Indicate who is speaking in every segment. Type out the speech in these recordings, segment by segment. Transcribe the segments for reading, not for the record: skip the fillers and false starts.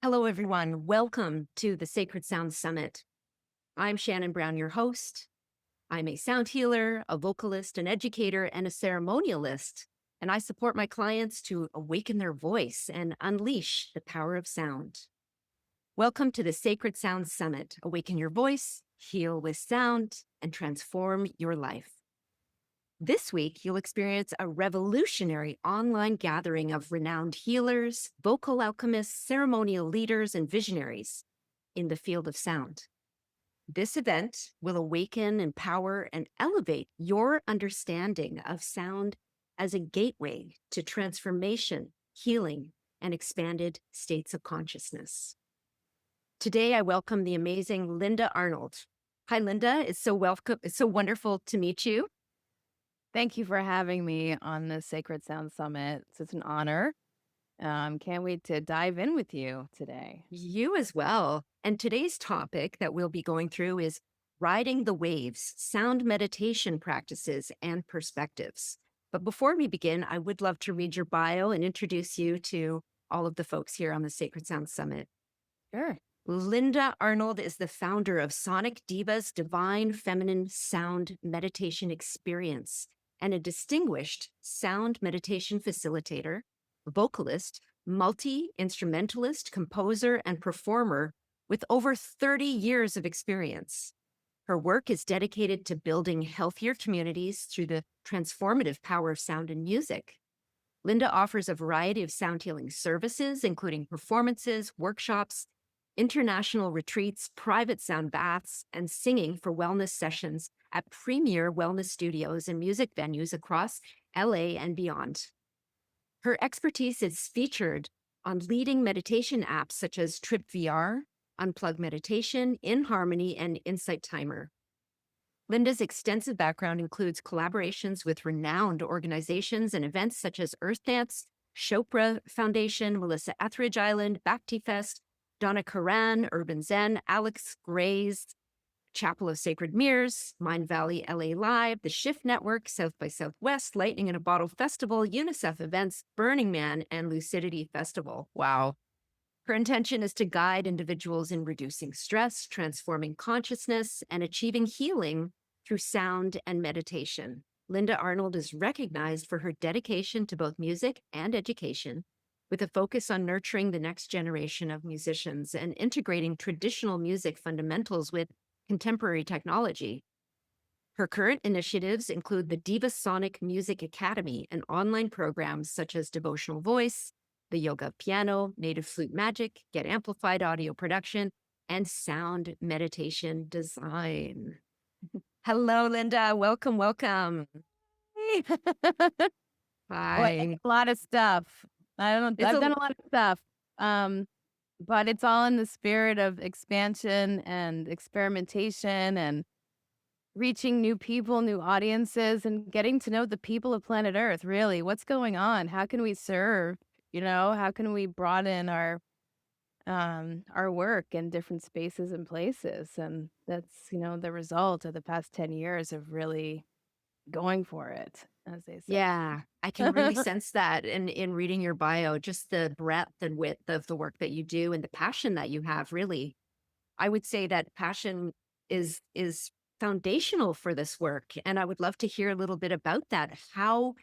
Speaker 1: Hello, everyone. Welcome to the Sacred Sound Summit. I'm Shannon Brown, your host. I'm a sound healer, a vocalist, an educator, and a ceremonialist, and I support my clients to awaken their voice and unleash the power of sound. Welcome to the Sacred Sound Summit. Awaken your voice, heal with sound, and transform your life. This week, you'll experience a revolutionary online gathering of renowned healers, vocal alchemists, ceremonial leaders, and visionaries in the field of sound. This event will awaken, empower, and elevate your understanding of sound as a gateway to transformation, healing, and expanded states of consciousness. Today, I welcome the amazing Lynda Arnold. Hi, Lynda. It's so wonderful to meet you.
Speaker 2: Thank you for having me on the Sacred Sound Summit. It's an honor. Can't wait to dive in with you today.
Speaker 1: You as well. And today's topic that we'll be going through is riding the waves, sound meditation practices and perspectives. But before we begin, I would love to read your bio and introduce you to all of the folks here on the Sacred Sound Summit.
Speaker 2: Sure.
Speaker 1: Lynda Arnold is the founder of Sonic Devas Divine Feminine Sound Meditation Experience and a distinguished sound meditation facilitator, vocalist, multi-instrumentalist, composer, and performer with over 30 years of experience. Her work is dedicated to building healthier communities through the transformative power of sound and music. Lynda offers a variety of sound healing services, including performances, workshops, international retreats, private sound baths, and singing for wellness sessions at premier wellness studios and music venues across LA and beyond. Her expertise is featured on leading meditation apps such as TripVR, Unplug Meditation, In Harmony, and InsightTimer. Lynda's extensive background includes collaborations with renowned organizations and events such as Earth Dance, Chopra Foundation, Melissa Etheridge Island, Bhakti Fest, Donna Karan, Urban Zen, Alex Gray's Chapel of Sacred Mirrors, Mind Valley LA Live, the Shift Network, South by Southwest, Lightning in a Bottle Festival, UNICEF events, Burning Man, and Lucidity Festival. Wow. Her intention is to guide individuals in reducing stress, transforming consciousness, and achieving healing through sound and meditation. Lynda Arnold is recognized for her dedication to both music and education, with a focus on nurturing the next generation of musicians and integrating traditional music fundamentals with contemporary technology. Her current initiatives include the Diva Sonic Music Academy and online programs such as Devotional Voice, the Yoga of Piano, Native Flute Magic, Get Amplified Audio Production, and Sound Meditation Design. Hello, Lynda. Welcome, welcome.
Speaker 2: Hey.
Speaker 1: Hi.
Speaker 2: A lot of stuff. I've done a lot of stuff. But it's all in the spirit of expansion and experimentation and reaching new people, new audiences, and getting to know the people of planet Earth, really. What's going on? How can we serve? How can we broaden our work in different spaces and places? And that's, the result of the past 10 years of really going for it, as they say.
Speaker 1: Yeah, I can really sense that in reading your bio, just the breadth and width of the work that you do and the passion that you have, really. I would say that passion is foundational for this work. And I would love to hear a little bit about that. How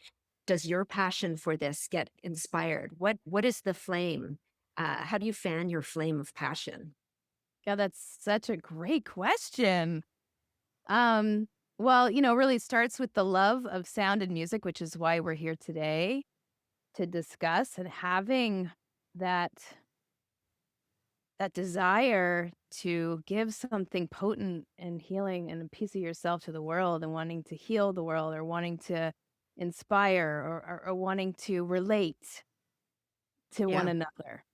Speaker 1: does your passion for this get inspired? What is the flame? How do you fan your flame of passion?
Speaker 2: Yeah, that's such a great question. Well, really starts with the love of sound and music, which is why we're here today to discuss, and having that desire to give something potent and healing and a piece of yourself to the world, and wanting to heal the world, or wanting to inspire, or wanting to relate to one another.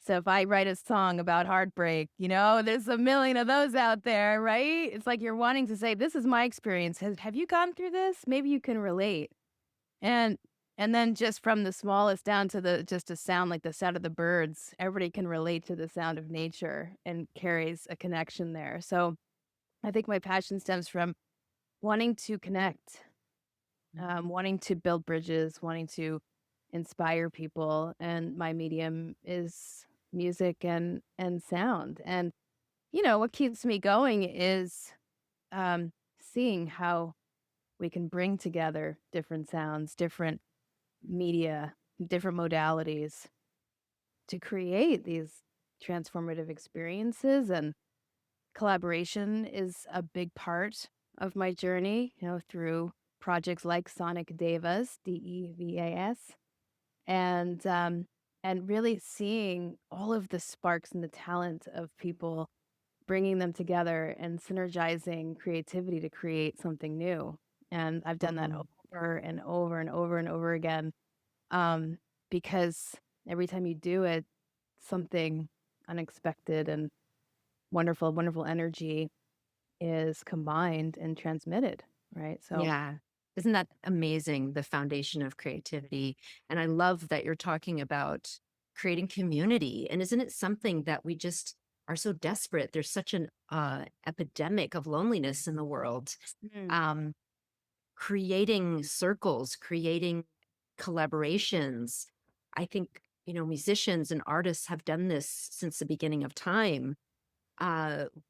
Speaker 2: So if I write a song about heartbreak, there's a million of those out there, right? It's like you're wanting to say, this is my experience. Have you gone through this? Maybe you can relate. And then just from the smallest down to just a sound like the sound of the birds, everybody can relate to the sound of nature and carries a connection there. So I think my passion stems from wanting to connect, wanting to build bridges, wanting to inspire people. And my medium is music and sound. And what keeps me going is seeing how we can bring together different sounds, different media, different modalities to create these transformative experiences. And collaboration is a big part of my journey, through projects like Sonic Devas, Devas, and really seeing all of the sparks and the talent of people, bringing them together and synergizing creativity to create something new. And I've done that
Speaker 1: Mm.
Speaker 2: over and over and over and over again, um, because every time you do it, something unexpected and wonderful, wonderful energy is combined and transmitted, right? So,
Speaker 1: Yeah. Isn't that amazing? The foundation of creativity. And I love that you're talking about creating community. And isn't it something that we just are so desperate? There's such an epidemic of loneliness in the world.
Speaker 2: mm,
Speaker 1: Um, Creating circles, creating collaborations. I think, musicians and artists have done this since the beginning of time.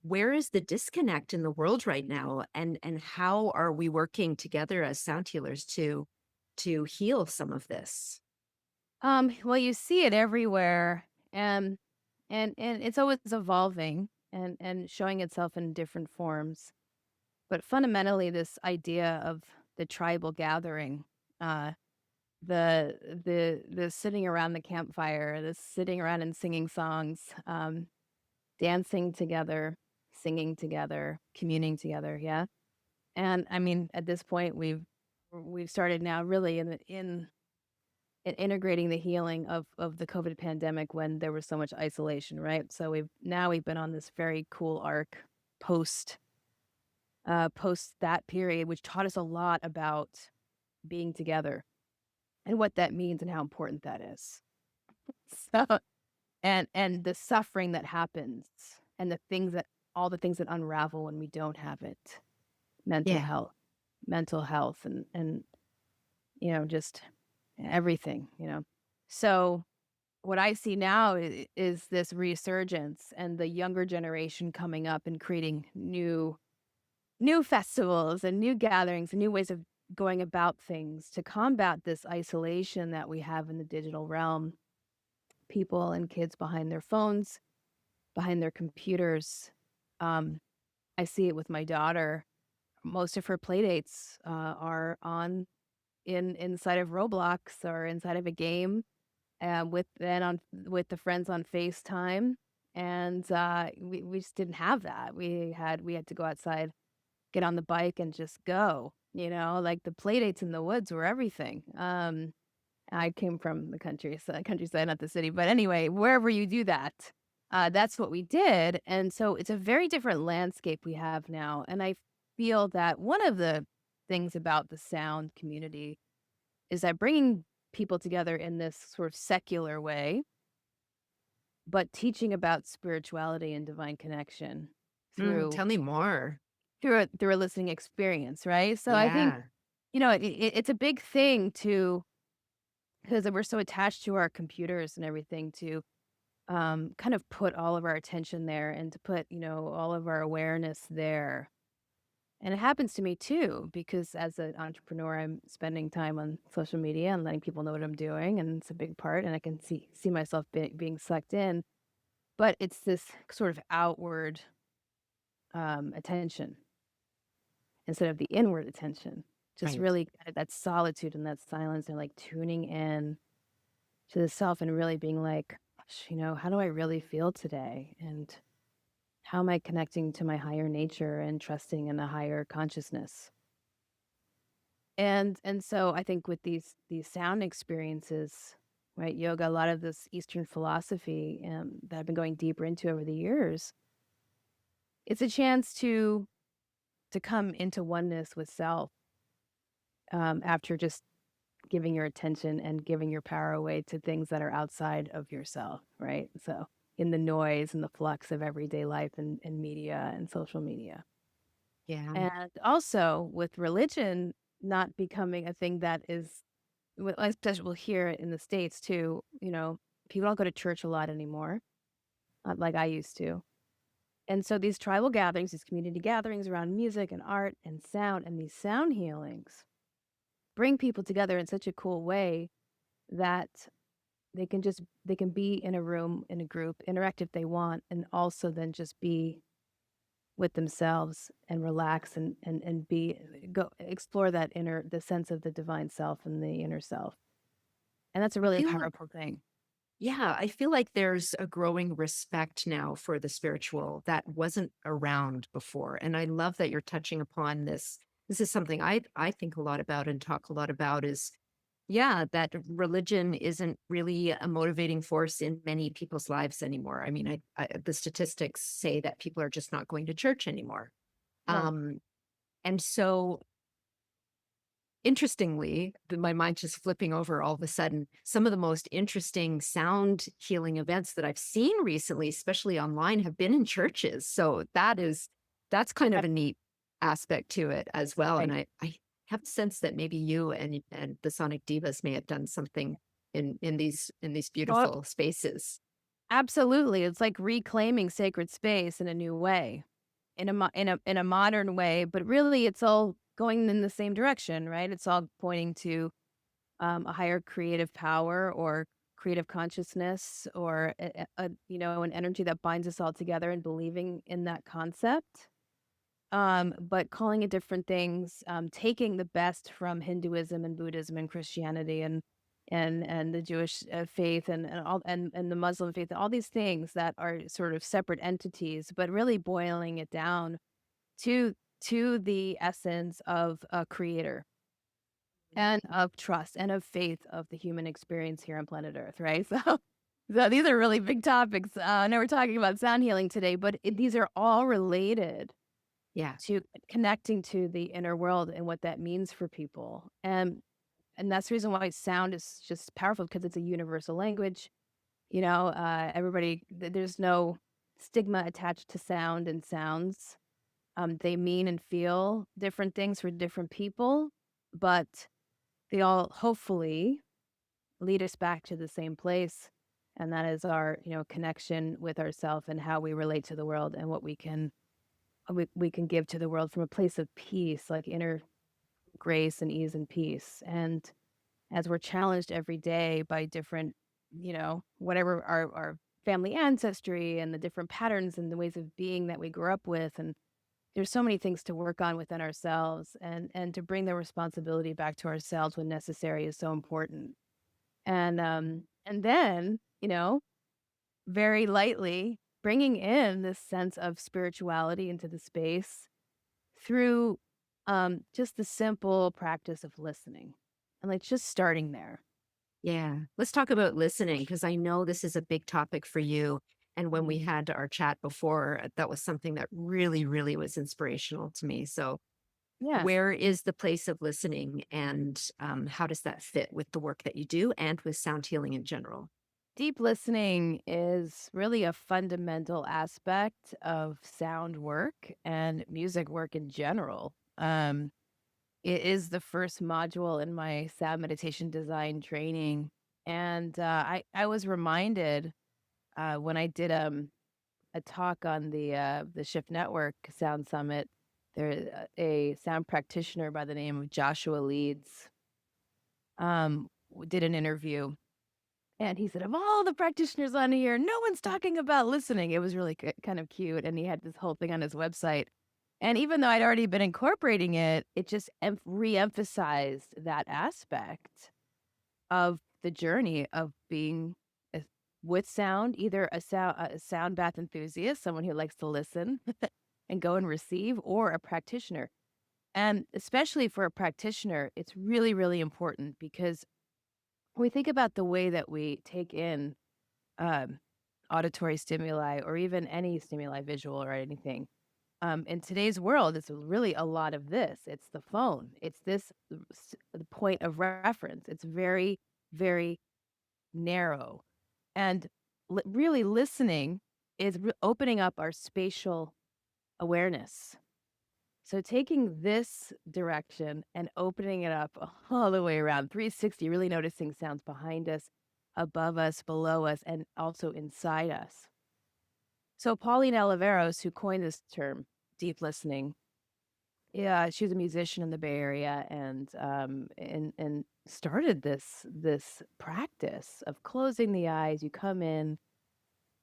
Speaker 1: Where is the disconnect in the world right now, and how are we working together as sound healers to heal some of this?
Speaker 2: well, you see it everywhere, and it's always evolving and showing itself in different forms. But fundamentally, this idea of the tribal gathering, uh, the sitting around the campfire, the sitting around and singing songs, dancing together, singing together, communing together, yeah? And, I mean, at this point, we've started now really in integrating the healing of the COVID pandemic when there was so much isolation, right? So we've been on this very cool arc post post that period, which taught us a lot about being together and what that means and how important that is. So and the suffering that happens and all the things that unravel when we don't have it. Mental
Speaker 1: Yeah.
Speaker 2: health mental health and just everything. So what I see now is this resurgence and the younger generation coming up and creating new festivals and new gatherings and new ways of going about things to combat this isolation that we have in the digital realm. People and kids behind their phones, behind their computers. Um, I see it with my daughter. Most of her playdates are on in inside of Roblox or inside of a game, with the friends on FaceTime, and we just didn't have that. We had to go outside, get on the bike, and just go. Like the playdates in the woods were everything. I came from the countryside, not the city. But anyway, wherever you do that, that's what we did. And so it's a very different landscape we have now. And I feel that one of the things about the sound community is that bringing people together in this sort of secular way, but teaching about spirituality and divine connection through
Speaker 1: Tell me more.
Speaker 2: through a listening experience, right? So I think,
Speaker 1: Yeah.
Speaker 2: it's a big thing to because we're so attached to our computers and everything to kind of put all of our attention there and to put, all of our awareness there. And it happens to me too, because as an entrepreneur, I'm spending time on social media and letting people know what I'm doing, and it's a big part. And I can see myself being sucked in, but it's this sort of outward attention instead of the inward attention. Just
Speaker 1: Right.
Speaker 2: really that solitude and that silence and like tuning in to the self and really being like, "Gosh, how do I really feel today? And how am I connecting to my higher nature and trusting in a higher consciousness?" And so I think with these sound experiences, right, yoga, a lot of this Eastern philosophy that I've been going deeper into over the years, it's a chance to come into oneness with self, after just giving your attention and giving your power away to things that are outside of yourself, right? So in the noise and the flux of everyday life and media and social media.
Speaker 1: Yeah.
Speaker 2: And also with religion not becoming a thing that is, especially we'll hear it in the States too, people don't go to church a lot anymore. like I used to. And so these tribal gatherings, these community gatherings around music and art and sound and these sound healings bring people together in such a cool way that they can be in a room, in a group, interact if they want, and also then just be with themselves and relax and be go explore that inner the sense of the divine self and the inner self. And that's a
Speaker 1: I
Speaker 2: really
Speaker 1: feel like,
Speaker 2: powerful thing.
Speaker 1: yeah, I feel like there's a growing respect now for the spiritual that wasn't around before. And I love that you're touching upon this. This is something I think a lot about and talk a lot about is, yeah, that religion isn't really a motivating force in many people's lives anymore. I mean, the statistics say that people are just not going to church anymore.
Speaker 2: Right.
Speaker 1: Um, and so interestingly, my mind just flipping over all of a sudden, some of the most interesting sound healing events that I've seen recently, especially online, have been in churches. So that's kind of
Speaker 2: Right.
Speaker 1: a neat aspect to it as well. And
Speaker 2: Right.
Speaker 1: I have a sense that maybe you and the Sonic Divas may have done something in these
Speaker 2: Oh,
Speaker 1: beautiful spaces.
Speaker 2: absolutely. It's like reclaiming sacred space in a new way, in a modern way, but really it's all going in the same direction, right? It's all pointing to a higher creative power or creative consciousness or an energy that binds us all together and believing in that concept. But calling it different things, taking the best from Hinduism and Buddhism and Christianity and the Jewish faith and the Muslim faith and all these things that are sort of separate entities, but really boiling it down to the essence of a creator and of trust and of faith of the human experience here on planet Earth, right? So these are really big topics. I know we're talking about sound healing today, but these are all related
Speaker 1: Yeah.
Speaker 2: to connecting to the inner world and what that means for people. And that's the reason why sound is just powerful because it's a universal language. There's no stigma attached to sound and sounds. They mean and feel different things for different people, but they all hopefully lead us back to the same place. And that is our, connection with ourself and how we relate to the world and what we can give to the world from a place of peace, like inner grace and ease and peace. And as we're challenged every day by different, whatever our family ancestry and the different patterns and the ways of being that we grew up with. And there's so many things to work on within ourselves and to bring the responsibility back to ourselves when necessary is so important. And then, very lightly bringing in this sense of spirituality into the space through, just the simple practice of listening, and, like, just starting there.
Speaker 1: Yeah. Let's talk about listening because I know this is a big topic for you. And when we
Speaker 2: Mhm.
Speaker 1: had our chat before, that was something that really, really was inspirational to me. So,
Speaker 2: Yeah.
Speaker 1: where is the place of listening and how does that fit with the work that you do and with sound healing in general?
Speaker 2: Deep listening is really a fundamental aspect of sound work and music work in general. It is the first module in my sound meditation design training, and, I was reminded, when I did, a talk on the Shift Network Sound Summit. There a sound practitioner by the name of Joshua Leeds, did an interview, and he said, "Of all the practitioners on here, no one's talking about listening." It was really kind of cute, and he had this whole thing on his website. And even though I'd already been incorporating it, it just re-emphasized that aspect of the journey of being a with sound, either a sound bath enthusiast, someone who likes to listen and go and receive, or a practitioner. And especially for a practitioner, it's really, really important because when we think about the way that we take in um, auditory stimuli or even any stimuli, visual or anything. In today's world, it's really a lot of this. It's the phone. It's the point of reference. It's very, very narrow. And really listening is opening up our spatial awareness. So taking this direction and opening it up all the way around 360, really noticing sounds behind us, above us, below us, and also inside us. So Pauline Oliveros, who coined this term, deep listening, yeah, she was a musician in the Bay Area, and started this practice of closing the eyes. You come in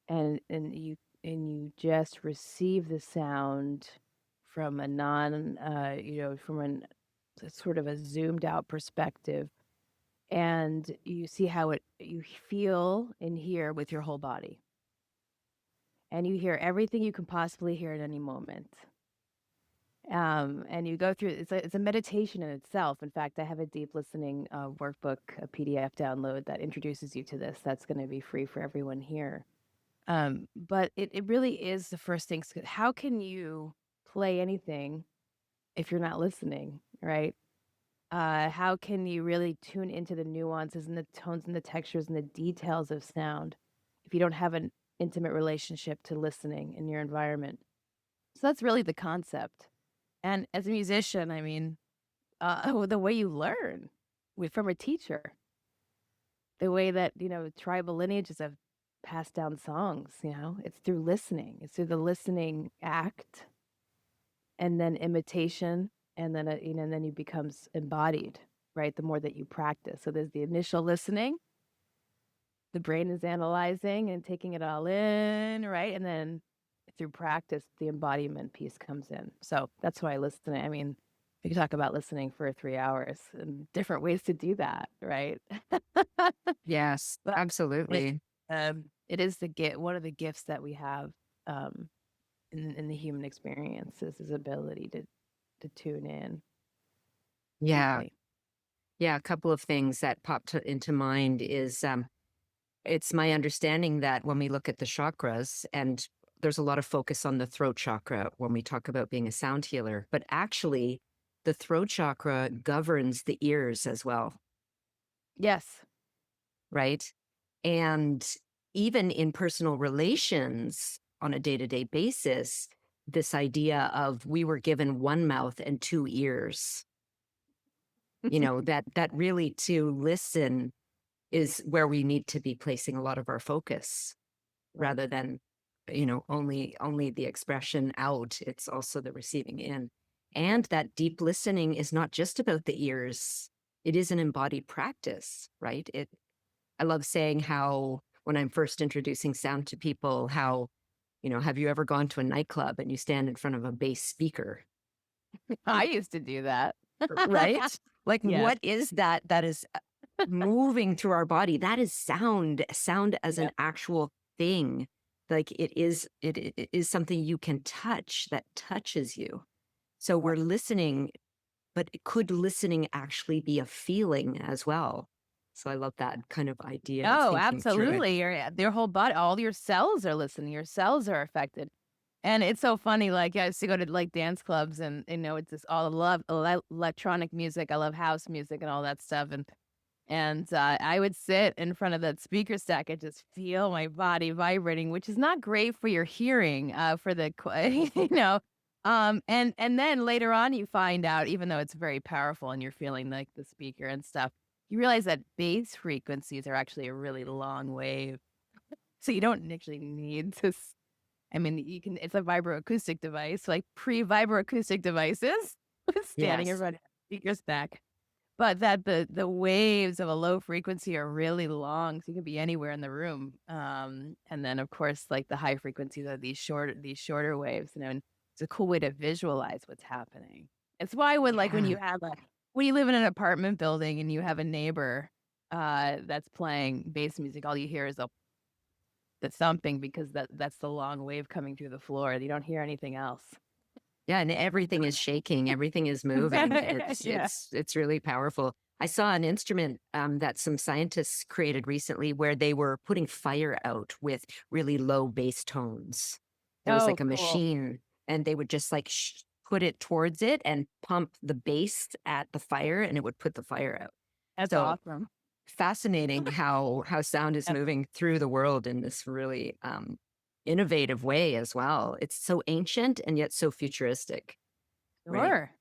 Speaker 2: and you just receive the sound from a non from an a sort of a zoomed out perspective, and you see how it you feel and hear with your whole body, and you hear everything you can possibly hear at any moment. And you go through it's a meditation in itself. In fact, I have a deep listening workbook, a PDF download that introduces you to this. That's going to be free for everyone here. But it really is the first thing. How can you play anything if you're not listening, right? How can you really tune into the nuances and the tones and the textures and the details of sound if you don't have an intimate relationship to listening in your environment? So that's really the concept. And as a musician, I mean, the way you learn from a teacher, the way that, tribal lineages have passed down songs, it's through listening. It's through the listening act and then imitation. And then, and then you becomes embodied, right? The more that you practice. So there's the initial listening. The brain is analyzing and taking it all in, right? And then through practice, the embodiment piece comes in. So that's why listening, I mean, we could talk about listening for 3 hours and different ways to do that, right?
Speaker 1: Yes,
Speaker 2: But
Speaker 1: absolutely.
Speaker 2: it is one of the gifts that we have in the human experience is this ability to tune in
Speaker 1: Yeah.
Speaker 2: deeply.
Speaker 1: Yeah. A couple of things that popped into mind is it's my understanding that when we look at the chakras, and there's a lot of focus on the throat chakra when we talk about being a sound healer, but actually, the throat chakra governs the ears as well,
Speaker 2: Yes.
Speaker 1: right? And even in personal relations on a day to day basis, this idea of we were given one mouth and two ears, that really to listen is where we need to be placing a lot of our focus
Speaker 2: Right.
Speaker 1: rather than only the expression out. It's also the receiving in. And that deep listening is not just about the ears. It is an embodied practice, right? I love saying how when I'm first introducing sound to people, how, have you ever gone to a nightclub and you stand in front of a bass speaker?
Speaker 2: I used to do that.
Speaker 1: Right? Like,
Speaker 2: Yes.
Speaker 1: what is that? That is moving through our body. That is sound as an
Speaker 2: Yep.
Speaker 1: actual thing. Like it is something you can touch that touches you. So we're listening, but could listening actually be a feeling as well? So I love that kind of idea of
Speaker 2: Oh,
Speaker 1: thinking through it.
Speaker 2: absolutely. Your whole body, all your cells are listening. Your cells are affected. And it's so funny, like, I used to go to, like, dance clubs and, it's just all I love electronic music. I love house music and all that stuff, and I would sit in front of that speaker stack and just feel my body vibrating, which is not great for your hearing, for the and then later on, you find out, even though it's very powerful and you're feeling, like, the speaker and stuff, you realize that bass frequencies are actually a really long wave. So you don't actually need to I mean, you can it's a vibroacoustic device, like pre-vibroacoustic devices standing in
Speaker 1: Yes.
Speaker 2: front of speaker stack. But that the waves of a low frequency are really long, so you can be anywhere in the room. And then, of course, like, the high frequencies are these shorter waves, and it's a cool way to visualize what's happening. It's why when
Speaker 1: Yeah.
Speaker 2: when you live in an apartment building and you have a neighbor, that's playing bass music, all you hear is the thumping because that's the long wave coming through the floor. You don't hear anything else.
Speaker 1: Yeah, and everything is shaking, everything is moving.
Speaker 2: Yeah.
Speaker 1: It's really powerful. I saw an instrument that some scientists created recently where they were putting fire out with really low bass tones. There was
Speaker 2: Oh,
Speaker 1: like a
Speaker 2: cool.
Speaker 1: machine, and they would just like put it towards it and pump the bass at the fire, and it would put the fire out.
Speaker 2: That's
Speaker 1: So
Speaker 2: awesome.
Speaker 1: fascinating how sound is
Speaker 2: Yep.
Speaker 1: moving through the world in this really innovative way as well. It's so ancient and yet so futuristic, right?
Speaker 2: Sure.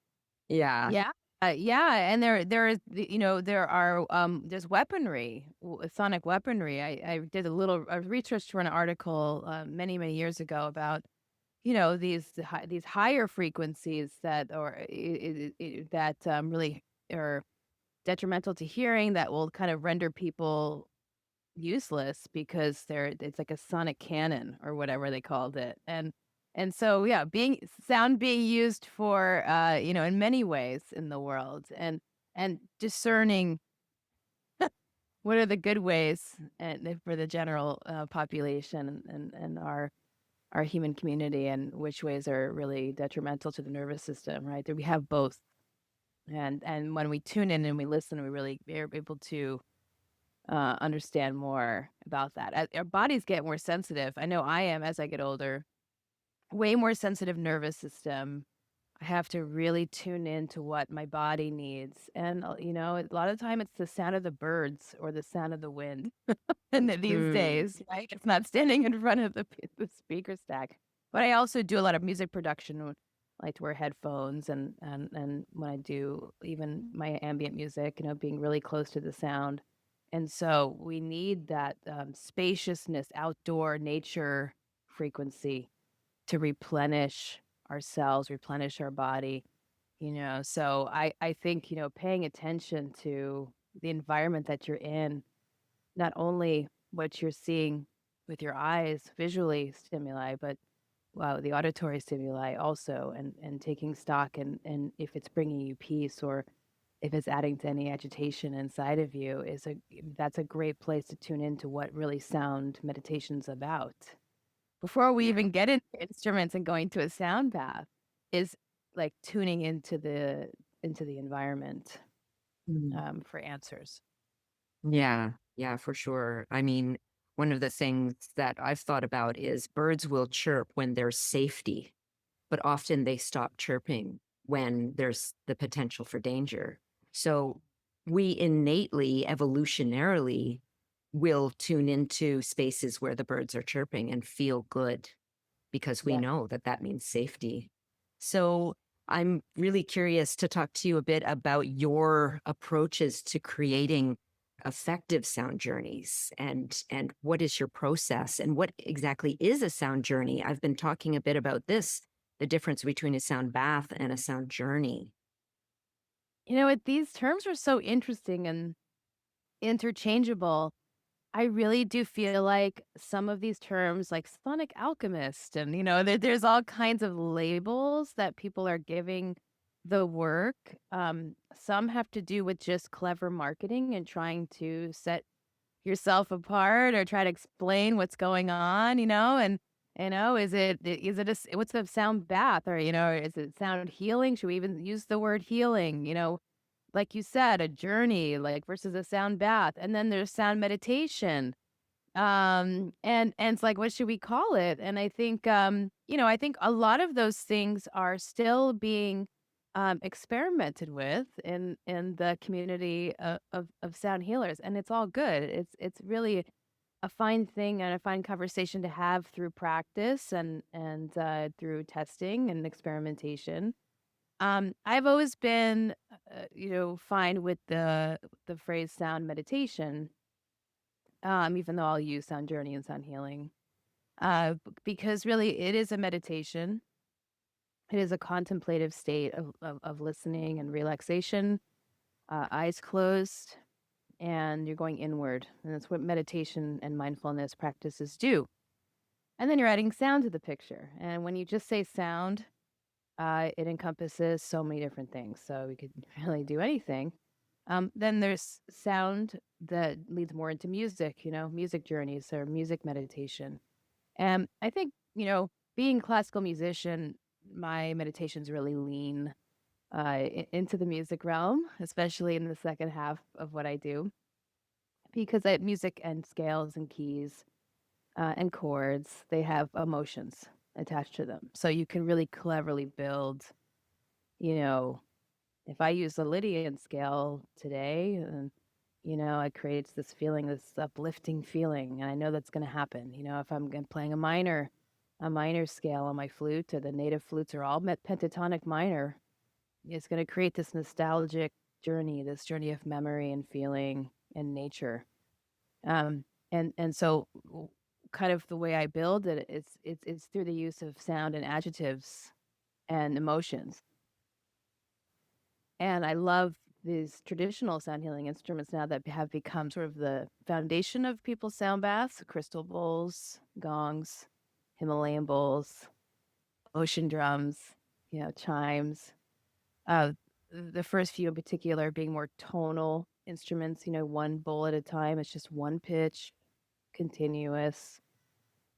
Speaker 1: Yeah.
Speaker 2: Yeah. Yeah, and there is there are there's weaponry, sonic weaponry. I did a little research for an article many years ago about these higher frequencies that that really are detrimental to hearing, that will kind of render people useless because it's like a sonic cannon or whatever they called it. And so yeah, being sound being used for in many ways in the world, and discerning what are the good ways for the general population and our human community, and which ways are really detrimental to the nervous system, right? That we have both. And when we tune in and we listen, we really are able to understand more about that. Our bodies get more sensitive. I know I am as I get older, way more sensitive nervous system. I have to really tune in to what my body needs. And, a lot of time it's the sound of the birds or the sound of the wind. And these
Speaker 1: Mm.
Speaker 2: days, right? It's not standing in front of the speaker stack. But I also do a lot of music production. I like to wear headphones, and when I do even my ambient music, being really close to the sound. And so we need that spaciousness, outdoor nature frequency to replenish ourselves, replenish our body. So I think, paying attention to the environment that you're in, not only what you're seeing with your eyes, visually stimuli, but wow, the auditory stimuli also, and taking stock, and if it's bringing you peace, or if it's adding to any agitation inside of you, that's a great place to tune into what really sound meditation's about. Before we
Speaker 1: Yeah.
Speaker 2: even get into instruments and going to a sound bath, is like tuning into the environment
Speaker 1: Mm.
Speaker 2: for answers.
Speaker 1: Yeah, yeah, for sure. I mean, one of the things that I've thought about is birds will chirp when there's safety, but often they stop chirping when there's the potential for danger. So we innately, evolutionarily, will tune into spaces where the birds are chirping and feel good because we
Speaker 2: Yeah.
Speaker 1: know that that means safety. So I'm really curious to talk to you a bit about your approaches to creating effective sound journeys, and what is your process, and what exactly is a sound journey. I've been talking a bit about this, the difference between a sound bath and a sound journey.
Speaker 2: These terms are so interesting and interchangeable. I really do feel like some of these terms, like sonic alchemist, and there's all kinds of labels that people are giving the work. Some have to do with just clever marketing and trying to set yourself apart or try to explain what's going on, and is it what's the sound bath, or is it sound healing? Should we even use the word healing? Like you said, a journey, like, versus a sound bath, and then there's sound meditation. And it's like, what should we call it? And I think a lot of those things are still being experimented with in the community of sound healers, and it's all good. It's really a fine thing and a fine conversation to have through practice and through testing and experimentation. I've always been, fine with the phrase sound meditation, even though I'll use sound journey and sound healing, because really it is a meditation. It is a contemplative state of listening and relaxation, eyes closed, and you're going inward. And that's what meditation and mindfulness practices do. And then you're adding sound to the picture. And when you just say sound, it encompasses so many different things. So we could really do anything. Then there's sound that leads more into music, music journeys or music meditation. And I think, being a classical musician, my meditations really lean into the music realm, especially in the second half of what I do, because music and scales and keys and chords, they have emotions attached to them. So you can really cleverly build, you know, if I use the Lydian scale today, and it creates this feeling, this uplifting feeling, and I know that's going to happen. If playing a minor scale on my flute, or the native flutes are all pentatonic minor, It's going to create this nostalgic journey, this journey of memory and feeling and nature. And so kind of the way I build it, it's through the use of sound and adjectives and emotions. And I love these traditional sound healing instruments now that have become sort of the foundation of people's sound baths: crystal bowls, gongs, Himalayan bowls, ocean drums, chimes. Uh, the first few in particular being more tonal instruments, one bowl at a time. It's just one pitch, continuous.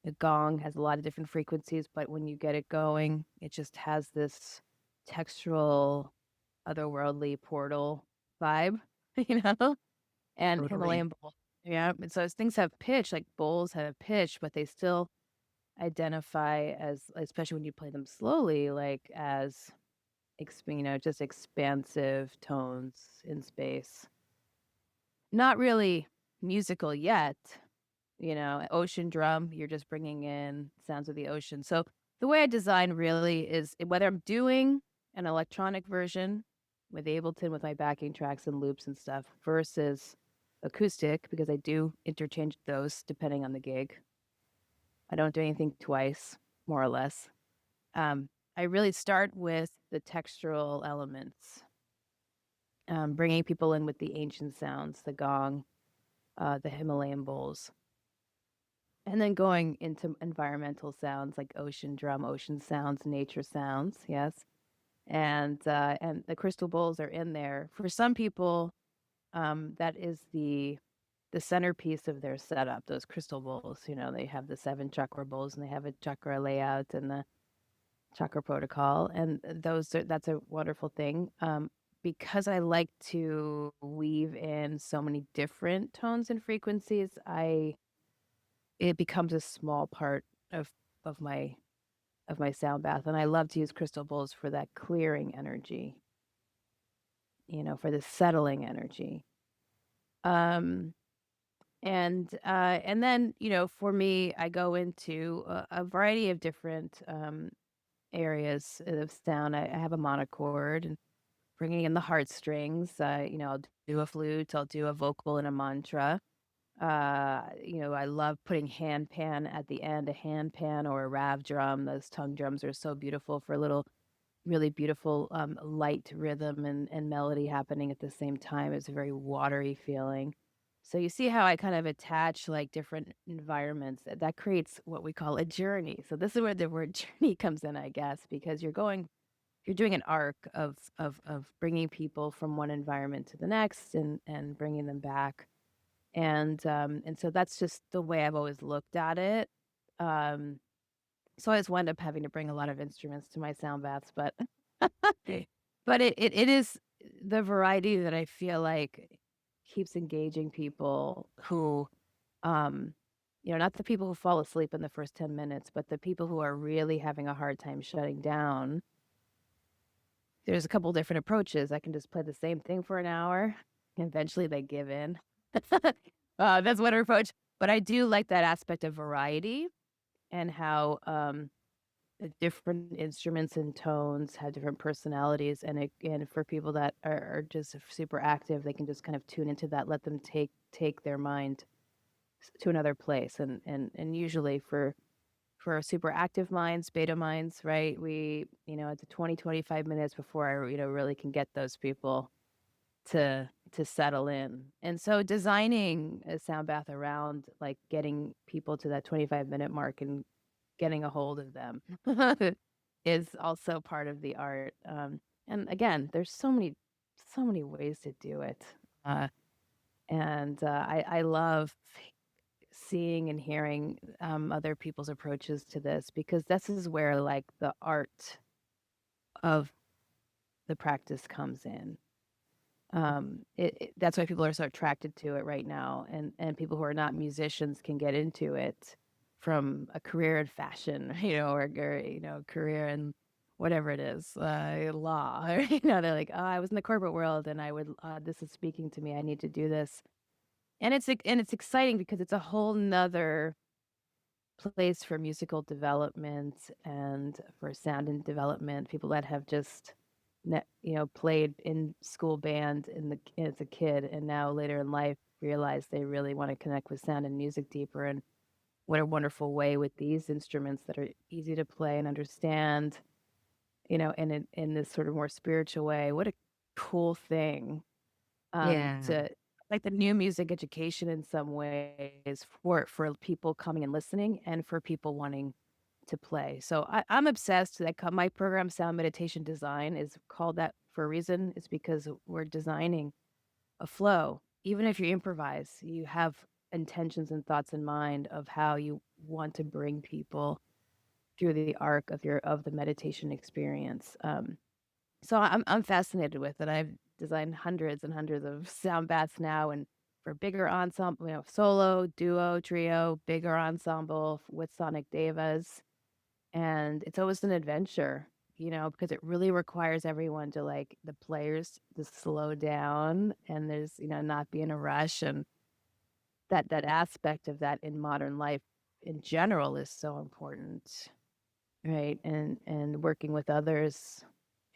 Speaker 2: The gong has a lot of different frequencies, but when you get it going, it just has this textural, otherworldly portal vibe, you know? And
Speaker 1: Totally.
Speaker 2: Himalayan bowl. Yeah. And so as things have pitch, like bowls have pitch, but they still identify as, especially when you play them slowly, like as, just expansive tones in space. Not really musical yet, ocean drum, you're just bringing in sounds of the ocean. So the way I design really is whether I'm doing an electronic version with Ableton with my backing tracks and loops and stuff versus acoustic, because I do interchange those depending on the gig. I don't do anything twice, more or less. I really start with the textural elements, bringing people in with the ancient sounds, the gong, the Himalayan bowls. And then going into environmental sounds like ocean drum, ocean sounds, nature sounds, yes. And the crystal bowls are in there. For some people, that is the centerpiece of their setup, those crystal bowls. They have the 7 chakra bowls and they have a chakra layout and the chakra protocol. And that's a wonderful thing. Because I like to weave in so many different tones and frequencies, it becomes a small part of of my of my sound bath, and I love to use crystal bowls for that clearing energy, for the settling energy. Um, and then, for me, I go into a variety of different areas of sound. I have a monochord and bringing in the heartstrings. I'll do a flute, I'll do a vocal and a mantra. I love putting hand pan at the end, a hand pan or a rav drum. Those tongue drums are so beautiful for a little, really beautiful light rhythm and melody happening at the same time. It's a very watery feeling. So you see how I kind of attach like different environments. That creates what we call a journey. So this is where the word journey comes in, I guess, because you're doing an arc of bringing people from one environment to the next and bringing them back. And so that's just the way I've always looked at it. Um, so I always wind up having to bring a lot of instruments to my sound baths, but but it is the variety that I feel like keeps engaging people who, um, not the people who fall asleep in the first 10 minutes, but the people who are really having a hard time shutting down. There's a couple different approaches. I can just play the same thing for an hour, and eventually they give in. That's one approach. But I do like that aspect of variety and how the different instruments and tones have different personalities. And for people that are just super active, they can just kind of tune into that, let them take their mind to another place. And usually for super active minds, beta minds, right? It's a 25 minutes before I, really can get those people to settle in. And so designing a sound bath around like getting people to that 25-minute mark and getting a hold of them is also part of the art. And again, there's so many ways to do it. I love seeing and hearing other people's approaches to this, because this is where like the art of the practice comes in. That's why people are so attracted to it right now, and people who are not musicians can get into it from a career in fashion, or career in whatever it is, law. Or, they're like, oh, I was in the corporate world, and this is speaking to me. I need to do this, and it's exciting because it's a whole nother place for musical development and for sound and development. People that have just played in school band as a kid, and now later in life realize they really want to connect with sound and music deeper. And what a wonderful way with these instruments that are easy to play and understand, in this sort of more spiritual way. What a cool thing,
Speaker 1: Yeah.
Speaker 2: to like the new music education in some ways for people coming and listening and for people wanting to play. So I'm obsessed. My program, Sound Meditation Design, is called that for a reason. It's because we're designing a flow. Even if you improvise, you have intentions and thoughts in mind of how you want to bring people through the arc of the meditation experience. So I'm fascinated with it. I've designed hundreds and hundreds of sound baths now, and for bigger ensemble, solo, duo, trio, bigger ensemble with Sonic Devas, and it's always an adventure, because it really requires everyone to the players to slow down, and there's not be in a rush, and that aspect of that in modern life in general is so important. Right, and working with others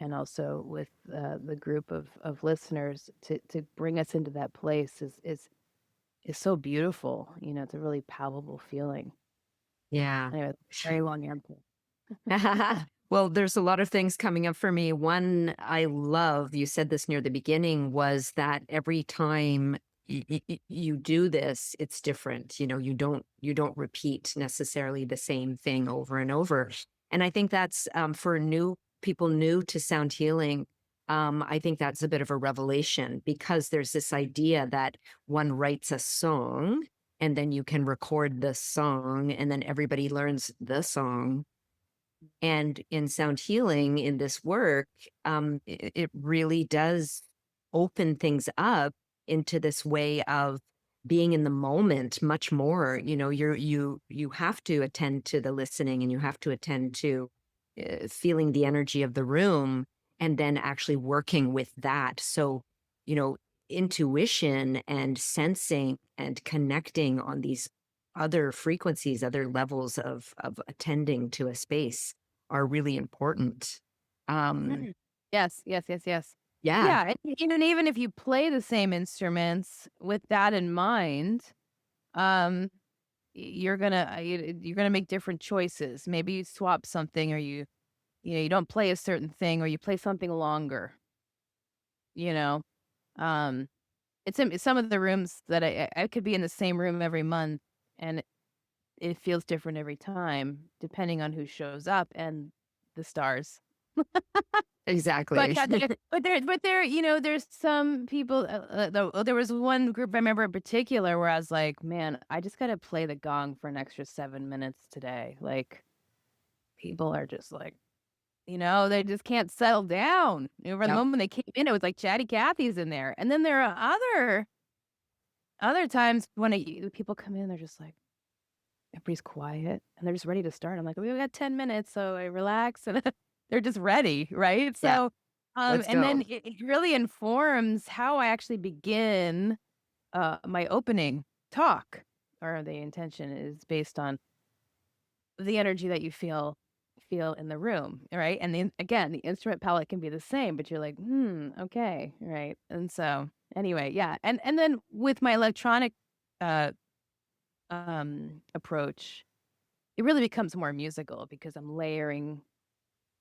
Speaker 2: and also with, the group of listeners to bring us into that place is so beautiful, it's a really palpable feeling.
Speaker 1: Yeah.
Speaker 2: Anyway, very long answer.
Speaker 1: Well, there's a lot of things coming up for me. One I love, you said this near the beginning, was that every time you do this, it's different. You don't repeat necessarily the same thing over and over. And I think that's for new people new to sound healing. I think that's a bit of a revelation because there's this idea that one writes a song and then you can record the song and then everybody learns the song. And in sound healing, in this work, it really does open things up into this way of being in the moment much more. You have to attend to the listening, and you have to attend to feeling the energy of the room, and then actually working with that. So, you know, intuition and sensing and connecting on these other frequencies, other levels of attending to a space are really important. Um,
Speaker 2: Mhm. Yes, yes, yes, yes.
Speaker 1: yeah,
Speaker 2: Yeah, and even if you play the same instruments with that in mind, um, you're gonna make different choices. Maybe you swap something, or you don't play a certain thing, or you play something longer, you know? Um, it's in some of the rooms that I could be in the same room every month, and it feels different every time depending on who shows up and the stars. But,
Speaker 1: exactly.
Speaker 2: there's some people, there was one group I remember in particular where I was like, "Man, I just gotta play the gong for an extra 7 minutes today." Like, people are just like, they just can't settle down. From the
Speaker 1: Yep.
Speaker 2: moment they came in, it was like Chatty Cathy's in there. And then there are other times when people come in, they're just like, everybody's quiet and they're just ready to start. I'm like, "We got 10 minutes," so I relax and they're just ready, right?
Speaker 1: Yeah.
Speaker 2: So,
Speaker 1: Let's
Speaker 2: and then
Speaker 1: go.
Speaker 2: it really informs how I actually begin, my opening talk, or the intention is based on the energy that you feel in the room, right? And then again, the instrument palette can be the same, but you're like, okay, right? And so anyway, yeah. And then with my electronic uh approach, it really becomes more musical because I'm layering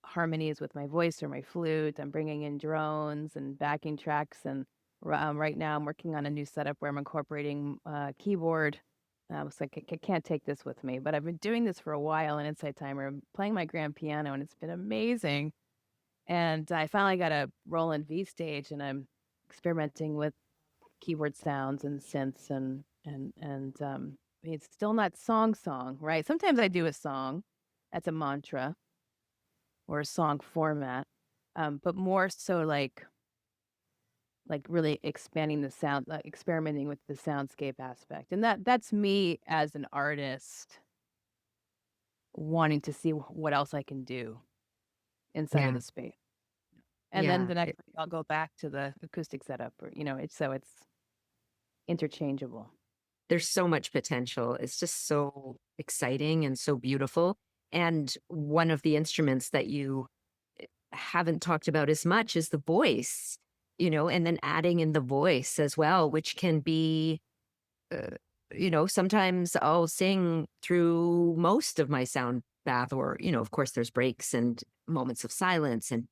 Speaker 2: harmonies with my voice or my flute. I'm bringing in drones and backing tracks, and right now I'm working on a new setup where I'm incorporating keyboard. So I can't take this with me, but I've been doing this for a while in InsightTimer. I'm playing my grand piano, and it's been amazing. And I finally got a Roland V stage, and I'm experimenting with keyboard sounds and synths, it's still not song, right? Sometimes I do a song that's a mantra or a song format, but more so like really expanding the sound, experimenting with the soundscape aspect, and that's me as an artist wanting to see what else I can do inside of
Speaker 1: Yeah.
Speaker 2: the space. And then
Speaker 1: Yeah.
Speaker 2: the next week I'll go back to the acoustic setup, or it's interchangeable.
Speaker 1: There's so much potential. It's just so exciting and so beautiful. And one of the instruments that you haven't talked about as much is the voice, and then adding in the voice as well, which can be, uh, sometimes I'll sing through most of my sound bath, or, of course, there's breaks and moments of silence and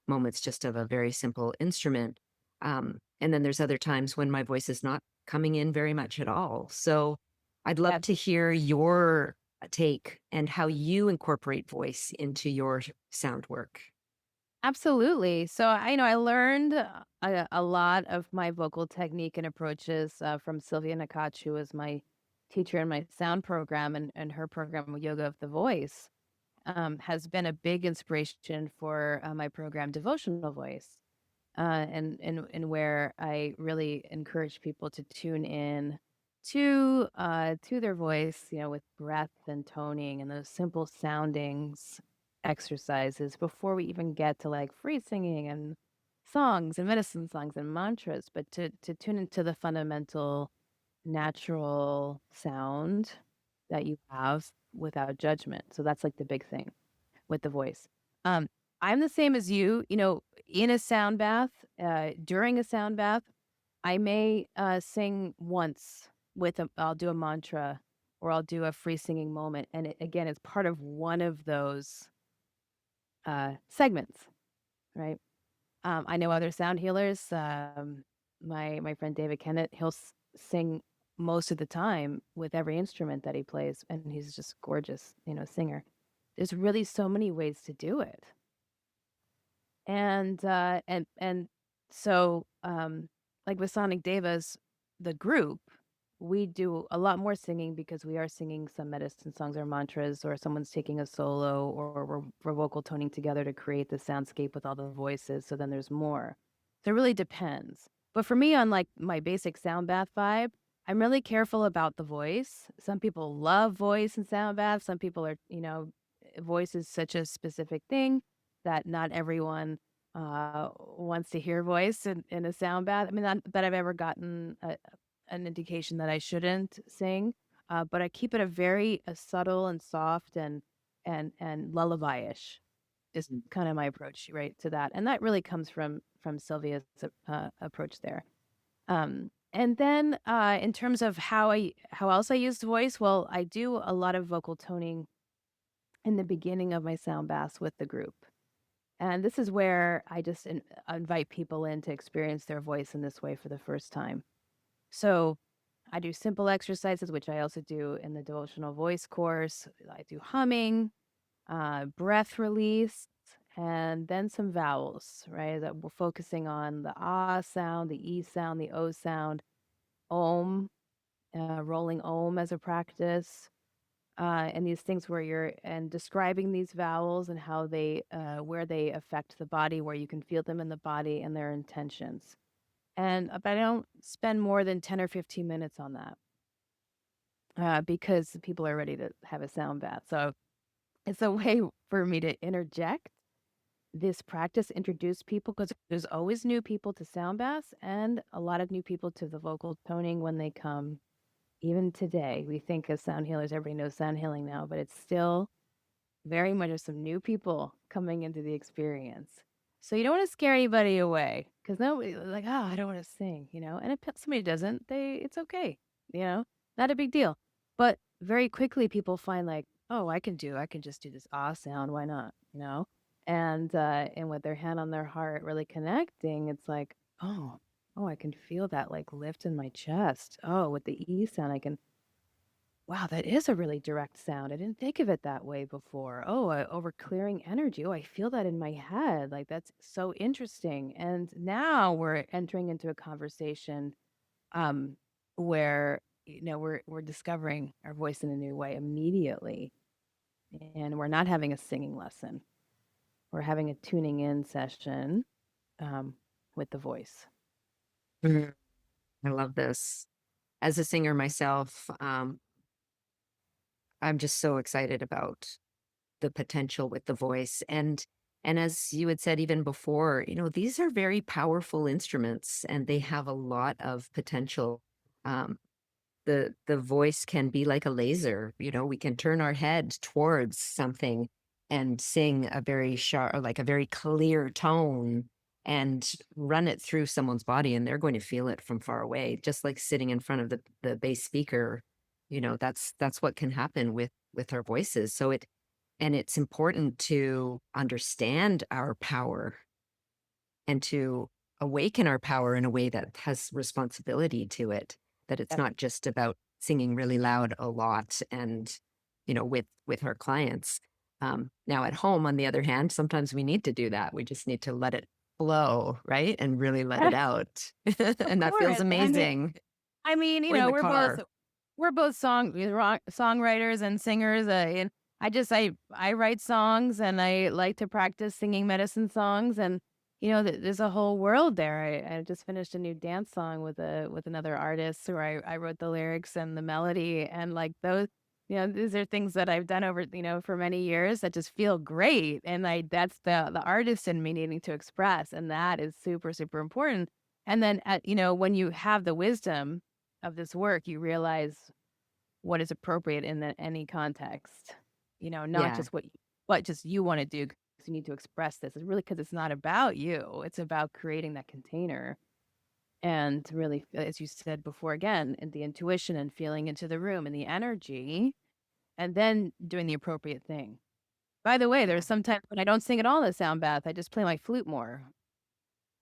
Speaker 1: moments just of a very simple instrument. And then there's other times when my voice is not coming in very much at all. So I'd love
Speaker 2: Yeah,
Speaker 1: to hear your take and how you incorporate voice into your sound work.
Speaker 2: absolutely. So I learned a lot of my vocal technique and approaches from Sylvia Nakache, who was my teacher in my sound program, and her program, Yoga of the Voice, has been a big inspiration for my program, Devotional Voice. And where I really encourage people to tune in to their voice, with breath and toning and those simple soundings exercises before we even get to like free singing and songs and medicine songs and mantras, but to tune into the fundamental natural sound that you have without judgment. So that's like the big thing with the voice. Um, I'm the same as you, in a sound bath, during a sound bath, I may sing once I'll do a mantra or I'll do a free singing moment. And again, it's part of one of those segments, right? I know other sound healers. My friend David Kennett, he'll sing most of the time with every instrument that he plays, and he's just gorgeous, singer. There's really so many ways to do it. And so, like with Sonic Devas, the group, we do a lot more singing because we are singing some medicine songs or mantras, or someone's taking a solo, or we're vocal toning together to create the soundscape with all the voices. So then there's more. So it really depends. But for me, on like my basic sound bath vibe, I'm really careful about the voice. Some people love voice and sound bath. Some people are, voice is such a specific thing that not everyone wants to hear voice in a sound bath. I mean, not that I've ever gotten an indication that I shouldn't sing, but I keep it a subtle and soft and lullaby-ish is kind of my approach, right, to that. And that really comes from Sylvia's approach there. And then in terms of how else I use the voice, well, I do a lot of vocal toning in the beginning of my sound baths with the group. And this is where I just invite people in to experience their voice in this way for the first time. So I do simple exercises, which I also do in the devotional voice course. I do humming, breath release, and then some vowels, right? That we're focusing on the ah sound, the e sound, the o sound, om, rolling om as a practice. And these things where you're and describing these vowels and how they where they affect the body, where you can feel them in the body and their intentions. And but I don't spend more than 10 or 15 minutes on that because people are ready to have a sound bath. So it's a way for me to interject this practice, introduce people, because there's always new people to sound baths and a lot of new people to the vocal toning when they come. Even today, we think as sound healers, everybody knows sound healing now, but it's still very much of some new people coming into the experience. So you don't want to scare anybody away because nobody like, oh, I don't want to sing, And if somebody doesn't, it's okay, you know, not a big deal. But very quickly, people find like, oh, I can just do this ah sound. Why not? And with their hand on their heart, really connecting, it's like, oh, I can feel that like lift in my chest. Oh, with the E sound, I can wow, that is a really direct sound. I didn't think of it that way before. Oh, over clearing energy. Oh, I feel that in my head. Like that's so interesting. And now we're entering into a conversation um where we're discovering our voice in a new way immediately. And we're not having a singing lesson. We're having a tuning in session um with the voice.
Speaker 1: Mhm. I love this. As a singer myself, I'm just so excited about the potential with the voice. And as you had said even before, these are very powerful instruments and they have a lot of potential. Um, the voice can be like a laser, we can turn our head towards something and sing a very sharp, or like a very clear tone, and run it through someone's body, and they're going to feel it from far away, just like sitting in front of the bass speaker. That's what can happen with our voices. It's important to understand our power and to awaken our power in a way that has responsibility to it, that it's not just about singing really loud a lot and, with our clients. Now at home, on the other hand, sometimes we need to do that. We just need to let it flow, right? And really let it out.
Speaker 2: Of
Speaker 1: And that feels
Speaker 2: course.
Speaker 1: amazing.
Speaker 2: You
Speaker 1: Or in
Speaker 2: know,
Speaker 1: the car.
Speaker 2: we're both songwriters and singers, and I write songs, and I like to practice singing medicine songs, and there's a whole world there. I just finished a new dance song with another artist where I wrote the lyrics and the melody, and like those. These are things that I've done over, for many years that just feel great. And that's the artist in me needing to express. And that is super, super important. And then, when you have the wisdom of this work, you realize what is appropriate in any context, not
Speaker 1: Yeah.
Speaker 2: just what just you want to do, 'cause you need to express this. It's really because it's not about you. It's about creating that container and really, as you said before, again, and the intuition and feeling into the room and the energy, and then doing the appropriate thing. By the way,
Speaker 1: Yeah.
Speaker 2: there's sometimes when I don't sing at all in the sound bath, I just play my flute more,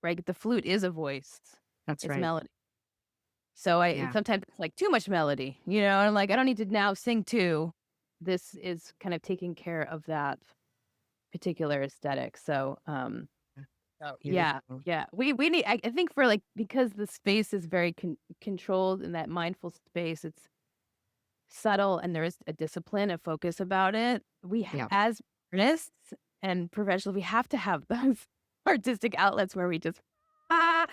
Speaker 2: right? The flute is a voice.
Speaker 1: That's
Speaker 2: It's
Speaker 1: right.
Speaker 2: melody. So
Speaker 1: Yeah.
Speaker 2: sometimes it's like too much melody, and I'm like, I don't need to now sing too. This is kind of taking care of that particular aesthetic. So, oh, yeah,
Speaker 1: Beautiful.
Speaker 2: yeah. We need, I think for because the space is very controlled in that mindful space, it's subtle and there is a discipline, a focus about it.
Speaker 1: Yeah.
Speaker 2: As artists and professionals, we have to have those artistic outlets where we just, ah,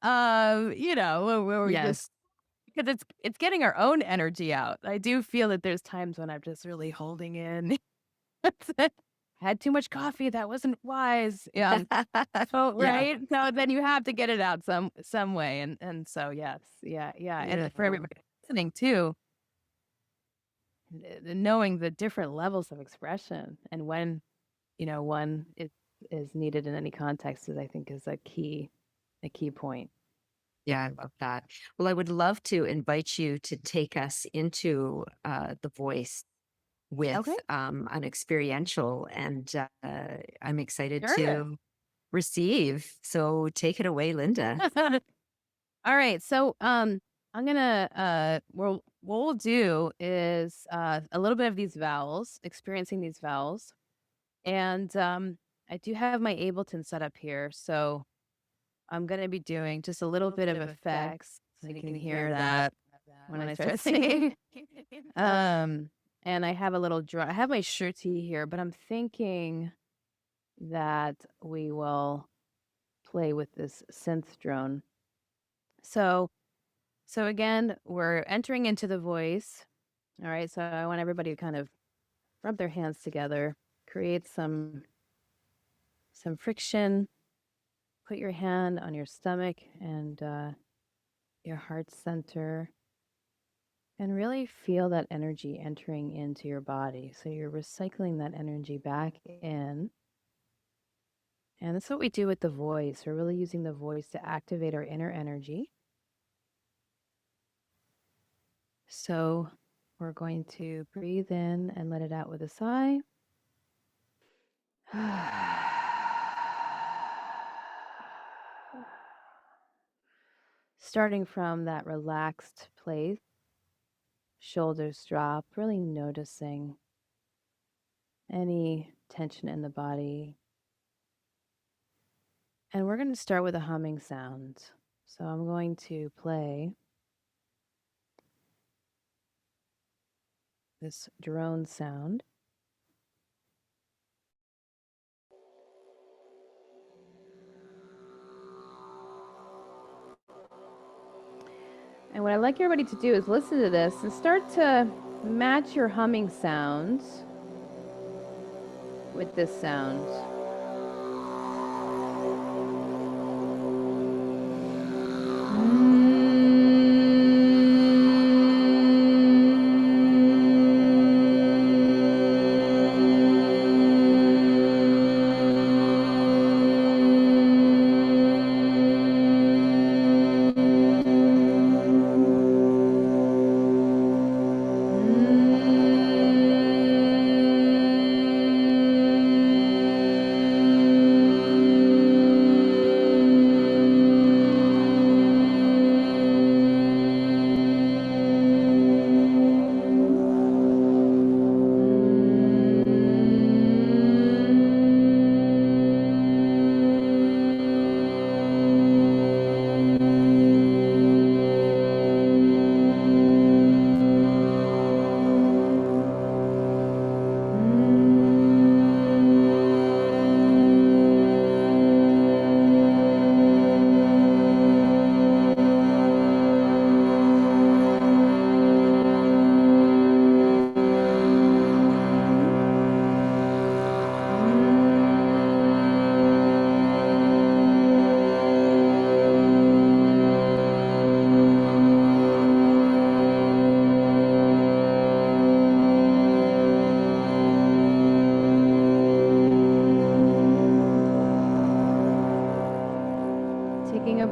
Speaker 2: where we just,
Speaker 1: Yes.
Speaker 2: because it's getting our own energy out. I do feel that there's times when I'm just really holding in. Had too much coffee, that wasn't wise. Yeah. Oh,
Speaker 1: Yeah.
Speaker 2: right? So then you have to get it out some way, and so, yes. Yeah, yeah, and for
Speaker 1: Beautiful.
Speaker 2: everybody listening too, knowing the different levels of expression and when, one is needed in any context is, I think, is a key point.
Speaker 1: Yeah, I love that. Well, I would love to invite you to take us into the voice with
Speaker 2: Okay.
Speaker 1: an experiential, and I'm excited
Speaker 2: Sure.
Speaker 1: to receive. So take it away, Linda.
Speaker 2: All right. So, I'm gonna what we'll do is a little bit of these vowels, experiencing these vowels, and I do have my Ableton set up here, so I'm gonna be doing just a little bit of effects, so you can hear that when I start singing. Um, and I have a little drum. I have my shirty here, but I'm thinking that we will play with this synth drone. So again, we're entering into the voice. All right. So I want everybody to kind of rub their hands together, create some friction. Put your hand on your stomach and your heart center, and really feel that energy entering into your body. So you're recycling that energy back in. And that's what we do with the voice. We're really using the voice to activate our inner energy. So we're going to breathe in and let it out with a sigh. Starting from that relaxed place, shoulders drop, really noticing any tension in the body. And we're going to start with a humming sound. So I'm going to play this drone sound. And what I'd like everybody to do is listen to this and start to match your humming sounds with this sound.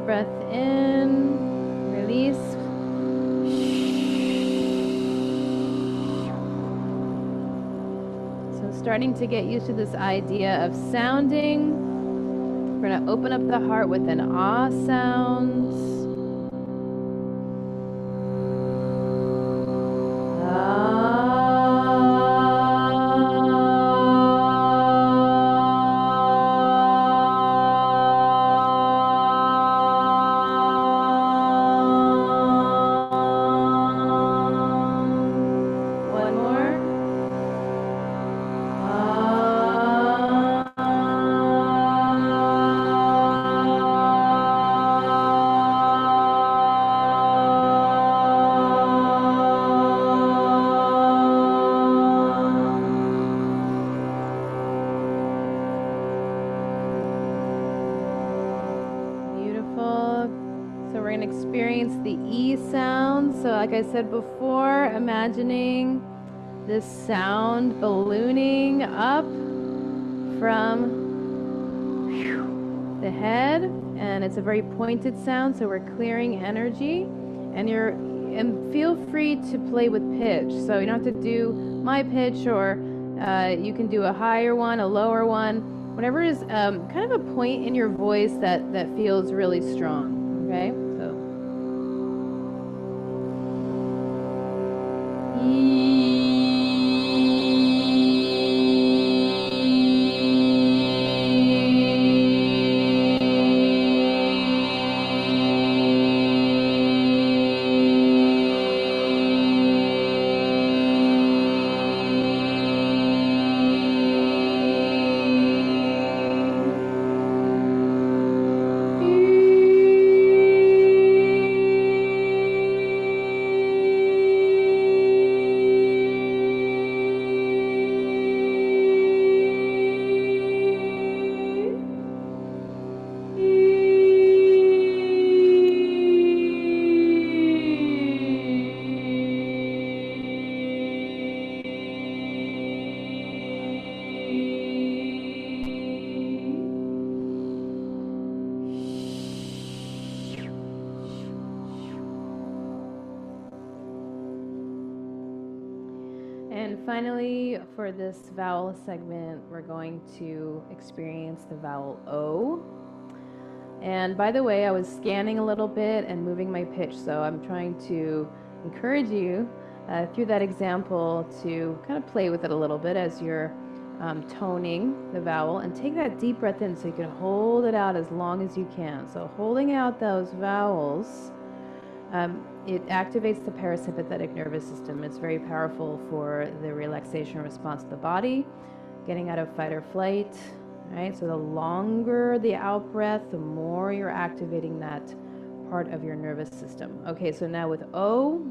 Speaker 2: breath in, release. So starting to get used to this idea of sounding. We're going to open up the heart with an ah sound. Like I said before, imagining this sound ballooning up from the head, and it's a very pointed sound, so we're clearing energy, and feel free to play with pitch. So you don't have to do my pitch, or you can do a higher one, a lower one, whatever is kind of a point in your voice that feels really strong. Okay. And finally, for this vowel segment, we're going to experience the vowel O. And by the way, I was scanning a little bit and moving my pitch, so I'm trying to encourage you through that example to kind of play with it a little bit as you're toning the vowel, and take that deep breath in so you can hold it out as long as you can. So holding out those vowels, it activates the parasympathetic nervous system. It's very powerful for the relaxation response of the body, getting out of fight or flight, right? So the longer the out breath, the more you're activating that part of your nervous system. Okay, so now with O,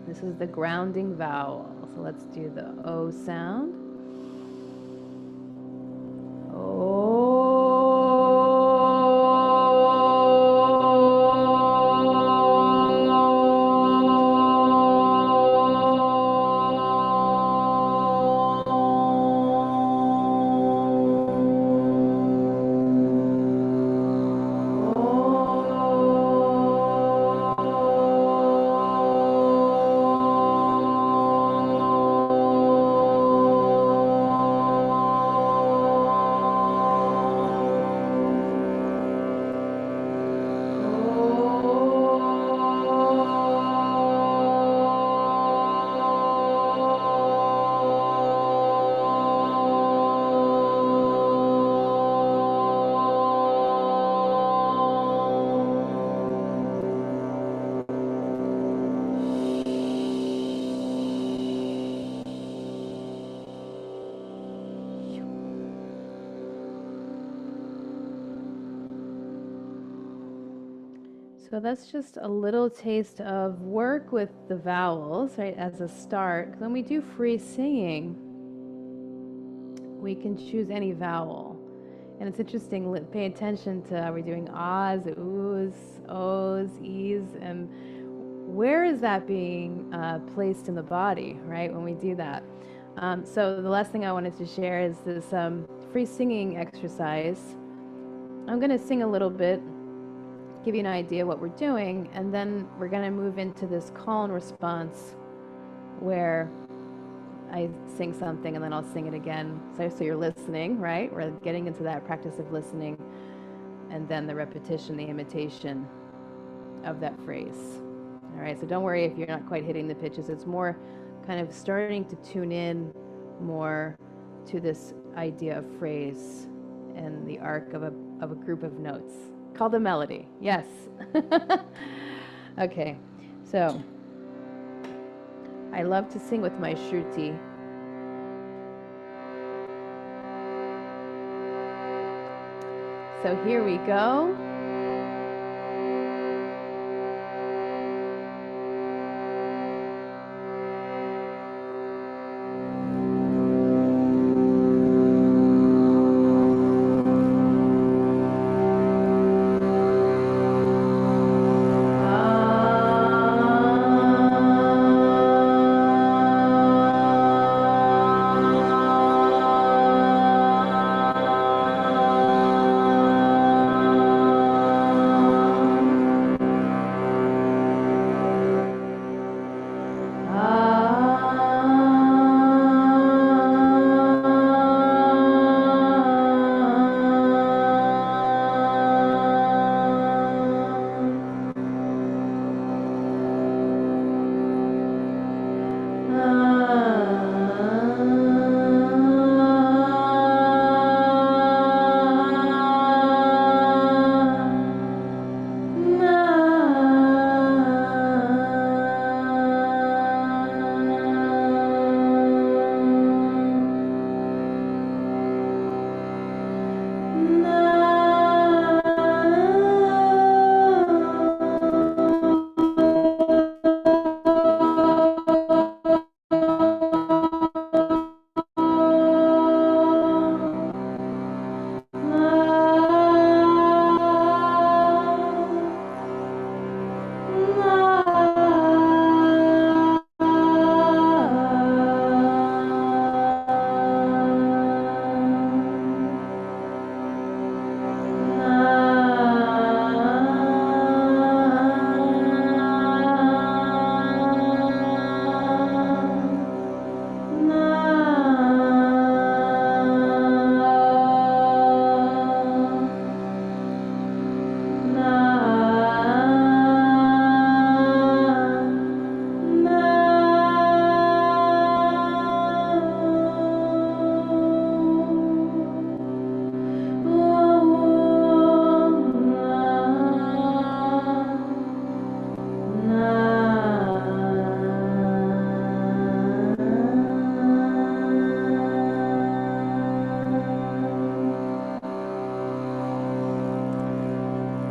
Speaker 2: this is the grounding vowel. So let's do the O sound. O. So that's just a little taste of work with the vowels, right, as a start. When we do free singing, we can choose any vowel. And it's interesting, pay attention to how we're doing ahs, oohs, ohs, e's, and where is that being placed in the body, right, when we do that. So the last thing I wanted to share is this free singing exercise. I'm going to sing a little bit give you an idea what we're doing, and then we're going to move into this call and response where I sing something and then I'll sing it again. So you're listening, right? We're getting into that practice of listening, and then the repetition, the imitation of that phrase. All right, so don't worry if you're not quite hitting the pitches. It's more kind of starting to tune in more to this idea of phrase and the arc of a group of notes called a melody. Yes. Okay, so I love to sing with my shruti. So here we go.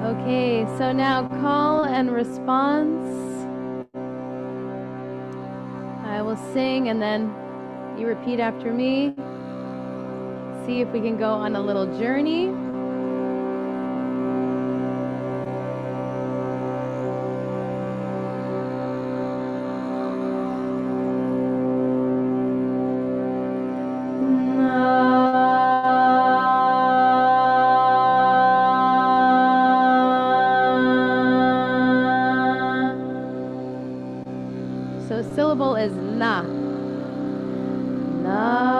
Speaker 2: Okay, so now call and response. I will sing and then you repeat after me. See if we can go on a little journey. So syllable is na. Na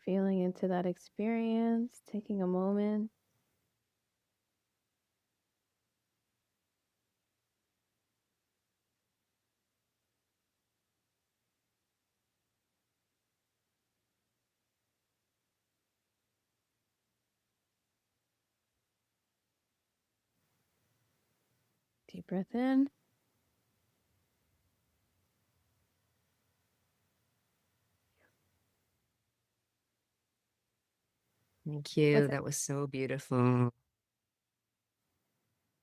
Speaker 2: Feeling into that experience, taking a moment. Deep breath in.
Speaker 1: Thank you.
Speaker 2: What's
Speaker 1: That was so beautiful.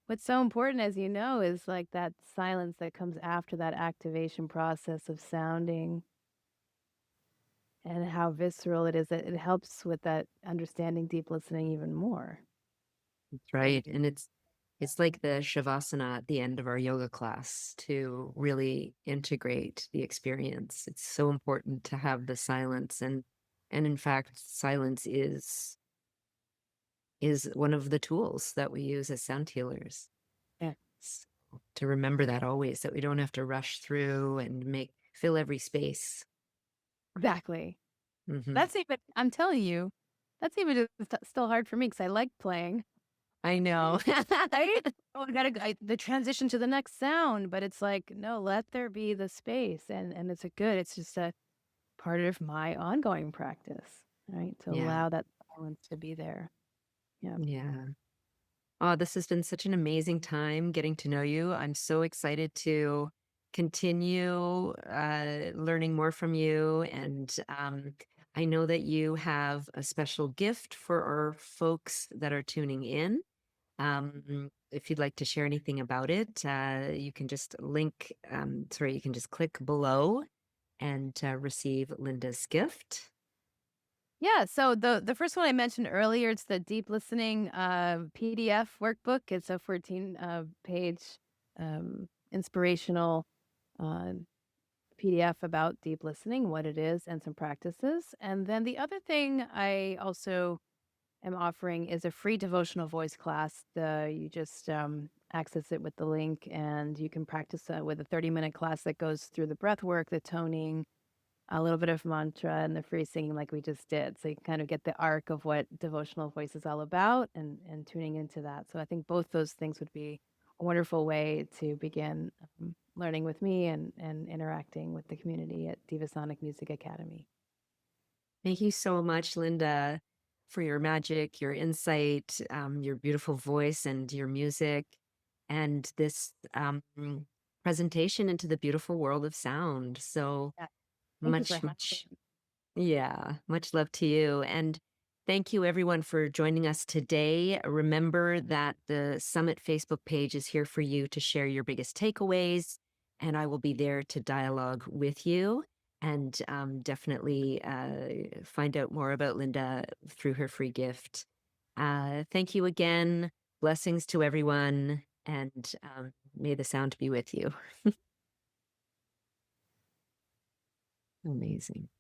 Speaker 2: what's so important, as you know, is like that silence that comes after that activation process of sounding and how visceral it is. That it helps with that understanding deep listening even more.
Speaker 1: That's right. And it's like the shavasana at the end of our yoga class to really integrate the experience. It's so important to have the silence and in fact, silence is one of the tools that we use as sound healers.
Speaker 2: Yeah.
Speaker 1: So to remember that always, that we don't have to rush through and fill every space.
Speaker 2: Exactly.
Speaker 1: Hmm.
Speaker 2: That's even I'm telling you, that's even still hard for me because I like playing.
Speaker 1: I know.
Speaker 2: Right? Oh, I gotta the transition to the next sound, but it's like, no, let there be the space, and it's a good it's just a part of my ongoing practice, right? To
Speaker 1: Yeah.
Speaker 2: allow that silence to be there. Yeah.
Speaker 1: Yeah. Oh, this has been such an amazing time getting to know you. I'm so excited to continue learning more from you. And I know that you have a special gift for our folks that are tuning in. If you'd like to share anything about it, you can just you can just click below and receive Linda's gift.
Speaker 2: Yeah, so the first one I mentioned earlier, it's the deep listening PDF workbook. It's a 14 page inspirational uh, PDF about deep listening, what it is, and some practices. And then the other thing I also am offering is a free devotional voice class. You just access it with the link, and you can practice with a 30-minute class that goes through the breath work, the toning, a little bit of mantra, and the free singing like we just did. So you can kind of get the arc of what devotional voice is all about and tuning into that. So I think both those things would be a wonderful way to begin learning with me and interacting with the community at Diva Sonic Music Academy.
Speaker 1: Thank you so much, Linda, for your magic, your insight, your beautiful voice, and your music, and this presentation into the beautiful world of sound. So
Speaker 2: Yeah. Thank you for
Speaker 1: much, much,
Speaker 2: having
Speaker 1: yeah, much love to you. And thank you, everyone, for joining us today. Remember that the Summit Facebook page is here for you to share your biggest takeaways, and I will be there to dialogue with you and definitely find out more about Linda through her free gift. Thank you again. Blessings to everyone, and may the sound be with you. Amazing.